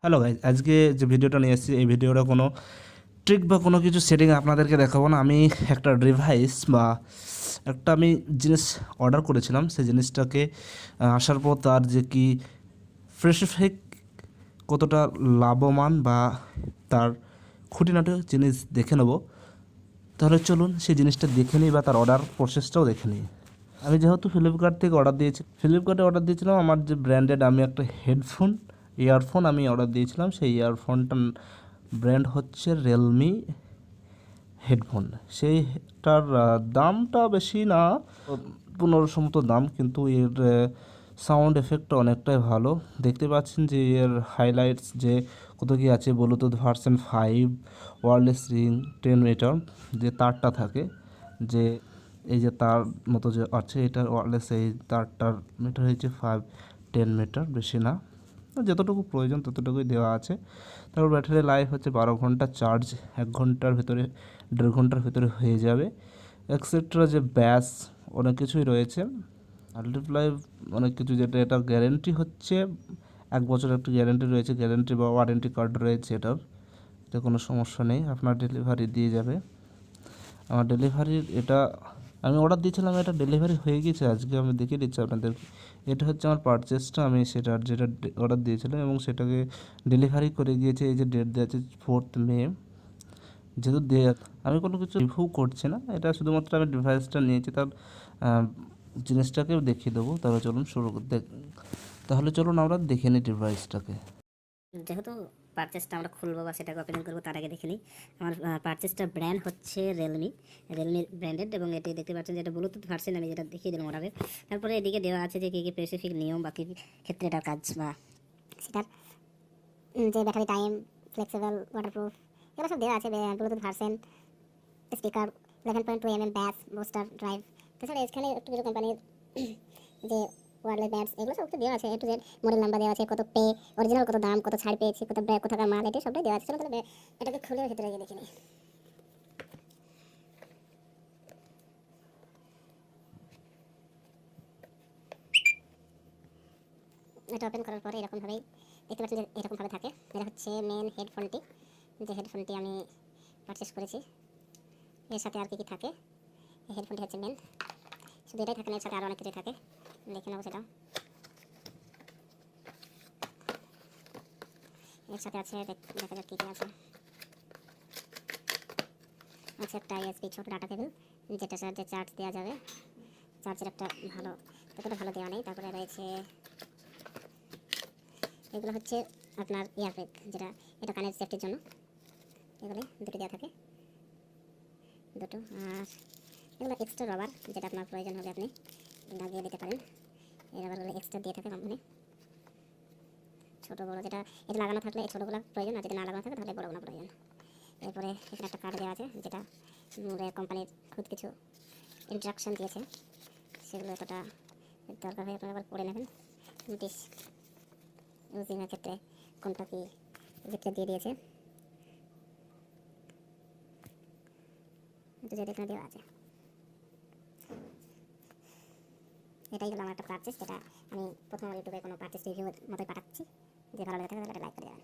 Hello guys, আজকে যে ভিডিওটা নিয়ে এসেছি এই ভিডিওটা কোনো ট্রিক বা কোনো কিছু সেটিং আপনাদেরকে দেখাবো না। আমি একটা ডিভাইস বা একটা আমি জিনিস অর্ডার করেছিলাম, সেই জিনিসটাকে আসার পর তার যে কি স্পেসিফিক কতটা লাভবান বা তার খুঁটিনাটি জিনিস দেখে নেব। তাহলে চলুন সেই জিনিসটা দেখে নিই বা তার অর্ডার প্রসেসটাও দেখে নিই। আমি যেহেতু ফ্লিপকার্ট থেকে অর্ডার দিয়েছি, ফ্লিপকার্টে অর্ডার দিয়েছিলাম আমার যে ব্র্যান্ডেড আমি একটা ইয়ারফোন আমি অর্ডার দিয়েছিলাম। সেই ইয়ারফোনটার ব্র্যান্ড হচ্ছে রিয়েলমি হেডফোন। সেইটার দামটা বেশি না, 1500 মতো দাম, কিন্তু এর সাউন্ড এফেক্টটা অনেকটাই ভালো। দেখতে পাচ্ছেন যে এর হাইলাইটস যে কত কী আছে, Bluetooth version 5, wireless ring 10 metre যে তারটা থাকে, যে এই যে তার মতো যে আছে এটার ওয়্যারলেস, এই তারটার মিটার হয়েছে 5-10 মিটার, বেশি না, যতটুকু প্রয়োজন ততটুকুই দেওয়া আছে। তারপর ব্যাটারি লাইফ হচ্ছে 12 ঘন্টা, চার্জ 1 ঘন্টার ভিতরে 1.5 ঘন্টার ভিতরে হয়ে যাবে, এক্সেট্রা যে ব্যাস অনেক কিছুই রয়েছে, মাল্টিপ্লাই অনেক কিছু, যেটা এটা গ্যারেন্টি হচ্ছে 1 বছরের একটা গ্যারেন্টি রয়েছে, গ্যারেন্টি বা ওয়ারেন্টি কার্ড রয়েছে এটার, এটা কোনো সমস্যা নেই, আপনার ডেলিভারি দিয়ে যাবে। আমার ডেলিভারির এটা আমি অর্ডার দিয়েছিলাম, এটা ডেলিভারি হয়ে গেছে, আজকে আমি দেখিয়ে দিচ্ছি আপনাদের। এটা হচ্ছে আমার পারচেসটা, আমি যেটা অর্ডার দিয়েছিলাম এবং সেটাকে ডেলিভারি করে গিয়েছে। এই যে ডেট দেওয়া আছে 4 মে, যেহেতু আমি কোনো কিছু রিভিউ করছি না, এটা শুধুমাত্র আমি ডিভাইসটা নিয়েছি তার জিনিসটাকেও দেখিয়ে দেবো। তাহলে চলুন আমরা দেখে নিই ডিভাইসটাকে। যেহেতু পারচেসটা আমরা খুলবো বা সেটাকে ওপেনিং করবো তার আগে দেখে নিই। আমার পারচেসটা ব্র্যান্ড হচ্ছে রিয়েলমি ব্র্যান্ডেড, এবং এটি দেখতে পাচ্ছেন যে এটা ব্লুটুথ ভার্সন, আমি যেটা দেখিয়ে দিলাম ওর আগে। তারপরে এদিকে দেওয়া আছে যে কী কী স্পেসিফিক নিয়ম বা কী ক্ষেত্রে এটার কাজ বা সেটার যে ব্যাটারি টাইম, ফ্লেক্সিবল, ওয়াটারপ্রুফ, এগুলো সব দেওয়া আছে। ব্লুটুথ ভার্সন, স্পিকার, 11.2 mm ব্যাস, বুস্টার ড্রাইভ, তাছাড়া এখানে একটু কিছু কোম্পানির যে ওয়ারলেস ব্যাটস, এগুলো সব দেওয়া আছে। একটু যে মডেল নাম্বার দেওয়া আছে, কত পে, অরিজিনাল কত দাম, কত ছাড় পেয়েছি, কত কোথাকার মাল, এটা সবটাই দেওয়া আছে। চলো তাহলে এটাকে খুলে ভেতরে গিয়ে দেখে নিই। এটা ওপেন করার পরে এরকমভাবেই দেখতে পাচ্ছেন যে এরকমভাবে থাকে। এটা হচ্ছে মেন হেডফোনটি, যে হেডফোনটি আমি পারচেস করেছি। এর সাথে আর কি কি থাকে, এই হেডফোনটি হচ্ছে মেন, শুধু এটাই থাকে না, এর সাথে আরও অনেক কিছু থাকে, দেখে নেবো সেটা। এর সাথে আছে, দেখা যাক কী কী আছে। আছে একটা ইউএসবি ছোটো ডাটা কেবল, যেটা সাহায্যে চার্জ দেওয়া যাবে, চার্জের একটা ভালো, ততটা ভালো দেওয়া নেই। তারপরে রয়েছে এগুলো হচ্ছে আপনার ইয়ারপ্যাক, যেটা এটা কানের সেফটির জন্য, এগুলো দুটো দেওয়া থাকে, দুটো। আর এগুলো এক্সট্রা রবার, যেটা আপনার প্রয়োজন হবে আপনি লাগিয়ে দিতে পারেন। এই রবারগুলো এক্সট্রা দিয়ে থাকে কোম্পানি, ছোটো বড়ো, যেটা এটা লাগানো থাকলে এই ছোটোগুলো প্রয়োজন, আর যদি না লাগানো থাকে তাহলে বড়োগুলো প্রয়োজন। এরপরে এখানে একটা কার্ড দেওয়া আছে, যেটা কোম্পানির খুব কিছু ইনস্ট্রাকশন দিয়েছে, সেগুলো এতটা দরকার হয় আপনারা আবার পড়ে নেবেন। নোটিশ ইউজিংয়ের ক্ষেত্রে কোনটা কি ভিতরে দিয়ে দিয়েছে, যেটা এখানে দেওয়া আছে। এটাই হলো আমার একটা পারচেস, যেটা আমি প্রথম ইউটিউবে কোনো পারচেস রিভিউর মতোই পাঠাচ্ছি। যে ভালো লাগে থাকে তাহলে লাইক করে দেবেন।